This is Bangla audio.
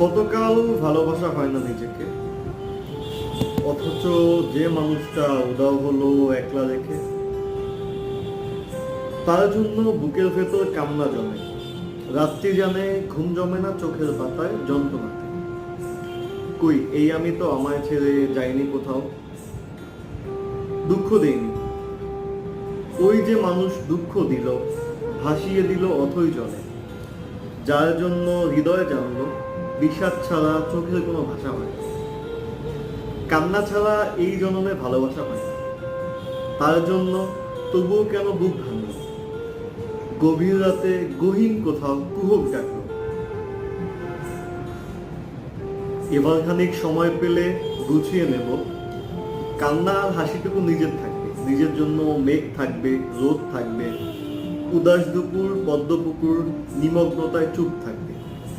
কতকাল ভালোবাসা হয় না নিজেকে, অথচ যে মানুষটা উদাও হলো একলা রেখে, তার জন্য বুকের ভেতর কান্না জমে, রাত্রি জানে ঘুম জমে না চোখের পাতায় যন্ত্রণাতে। কই এই আমি তো আমায় ছেড়ে যাইনি কোথাও, দুঃখ দেইনি। ওই যে মানুষ দুঃখ দিল, ভাসিয়ে দিল অথই জলে, যার জন্য হৃদয় জানলো বিষাদ ছাড়া চোখের কোনো ভাষা হয় না। কান্না ছাড়া এই জন্মে ভালোবাসা হয় না। তার জন্য তবুও কেন বুক ভাঙল, গভীর রাতে গহীন কোথাও কুহক ডাকল। এবার খানিক সময় পেলে গুছিয়ে নেব, কান্না আর হাসিটুকু নিজের থাকবে, নিজের জন্য মেঘ থাকবে, রোদ থাকবে, উদাস দুপুর পদ্মপুকুর নিমগ্নতায় চুপ থাকবে।